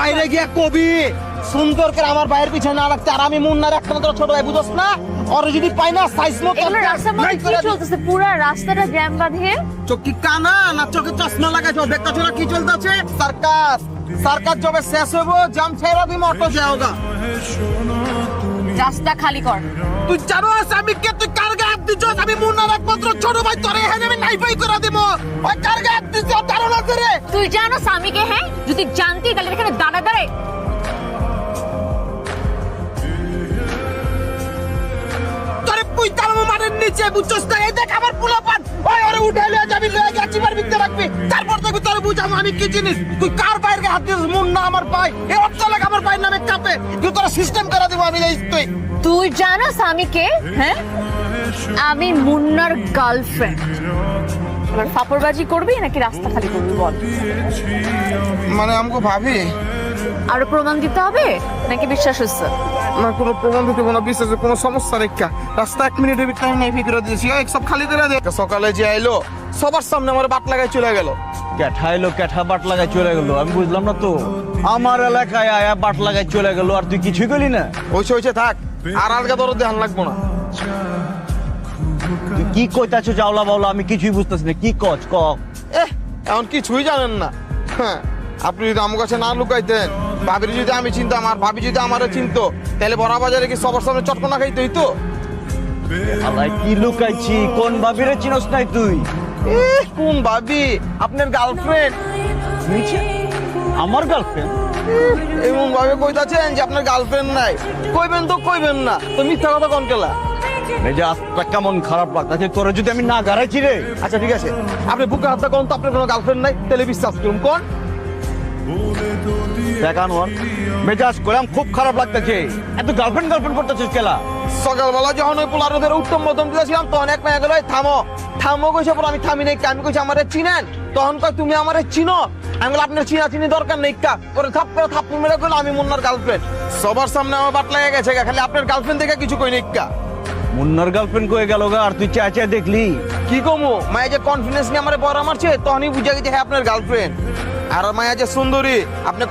বাইরে গিয়া কবি সুন্দর করে আমার বাইরের পিছনে না রাখতে, আর আমি মুন্নার একমাত্র ছোট ভাই, বুঝছ না? ওরে যদি পাই না সাইজ মতো এগুলো রাস্তার মধ্যে কি চলতেছে? পুরো রাস্তাটা জ্যাম বাঁধিয়ে। চোখ কি কানা না চোখে চশমা লাগাইছো? দেখতেছো না কি চলতেছে? সার্কাস সার্কাস যবে শেষ হইব জাম ছেড়া দিম, অটো যাওগা। রাস্তা খালি কর। তুই জানোস আমি কে? তুই কার গায়ে হাত দিছস? আমি মুন্নার একমাত্র ছোট ভাই, তোরে এখানে আমি নাইফাই করে দিব। ওই কার গায়ে হাত দিছস ধারণা আছে রে? তুই জানো স্বামীকে? হ্যাঁ, যদি জানতি তাহলে এখানে দাঁড়া দাঁড়ায় তোরে পুইতালমো মারের নিচে, বুঝছস না? এই দেখ আমার পোলাপান, ওই ওরে উঠাইলে যাবি লয়ে গেছি বার ভিতরে রাখবি, তারপর দেখবি তোরে বুঝাবো আমি কি জিনিস। তুই কার বাইরে হাত দিছস? মুন্না আমার ভাই, এই অর্থ লাগে আমার ভাইয়ের নামে কাপে, তুই তোরা সিস্টেম করে দিব আমি এই তুই। তুই জানো স্বামীকে? হ্যাঁ, আমি মুন্নার গার্লফ্রেন্ড। এবার ফাপড়বাজি করবি নাকি রাস্তা খালি করবি বল? মানে আমাকে ভাবি আরো প্রমাণ দিতে হবে নাকি বিশ্বাস হচ্ছে? না, কোনো প্রমাণ দিতে কোনো বিশ্বাসে কোনো সমস্যা রেখা রাস্তা 1 মিনিটের টাইম নাই ফিরে দিয়েছি, এই সব খালি করে দে। সকালে যে আইলো সবার সামনে আমার বাট লাগাই চলে গেল। ক্যাঠাইলো ক্যাঠা বাট লাগাই চলে গেল, আমি বুঝলাম না তো। আমার এলাকায় আয়া বাট লাগাই চলে গেল আর তুই কিছুই করলি না? হইছে থাক, আর আলগা দরদ ধ্যান লাগবো না। তুই কি কইতাছো জাওলা বাউলা? আমি কিছুই বুঝতেছি না, কি কচ ক। এখন কিছুই জানেন না। হ্যাঁ, আপনি যদি আমার কাছে না লুকাইতেন, ভাবির যদি আমি চিনতাম আর ভাবি যদি আমারে চিনতো, তাহলে বড় বাজারে কি সবার সামনে চটকনা খাইতে হইতো? আলাই কি লুকাইছি? কোন ভাবিরে চিনস নাই তুই? কোন ভাবি? আপনার গার্লফ্রেন্ড। আমার গার্লফ্রেন্ড? এমন ভাবে কইতাছেন যে আপনার গার্লফ্রেন্ড নাই। কইবেন তো কইবেন না, তো মিথ্যা কথা কোন কেলা? মেজাজটা কেমন খারাপ লাগতাছে তোরে যদি আমি না গাড়াইছি রে। আচ্ছা ঠিক আছে, আপনি বুকে হাতটা কোন তো আপনার কোনো গার্লফ্রেন্ড নাই, তাহলে বিশ্বাস করুন কোন। দেখান ওর মেজাজ করলাম, খুব খারাপ লাগতেছে। এত গার্লফ্রেন্ড গার্লফ্রেন্ড করতেছিস কেলা? সকালবেলা যখন ওই পোলারদের উত্তম মধ্যম দিয়েছিলাম, তখন এক মেয়ে গেল থামো থামো কইছে, পর আমি থামি নাই। আমি কইছি আমারে চিনেন? তখন কয় তুমি আমারে চিনো? আমি বললাম আপনার চিনা চিনি দরকার নেই কা। পরে থাপ করে থাপ্পড় মেরে কইলো আমি মুন্নার গার্লফ্রেন্ড। সবার সামনে আমার বাট লেগে গেছে, খালি আপনার গার্লফ্রেন্ড দেখে কিছু কই নেই কা। মুন্নার গার্লফ্রেন্ড কয়ে গেল গা, আর তুই চায় চায় দেখলি? কি কমু, মায়া যে কনফিডেন্স নিয়ে আমার বড় মারছে, তখনই বুঝে গেছে হ্যাঁ আপনার গার্লফ্রেন্ড। আর মায়া যে সুন্দরী, আপনি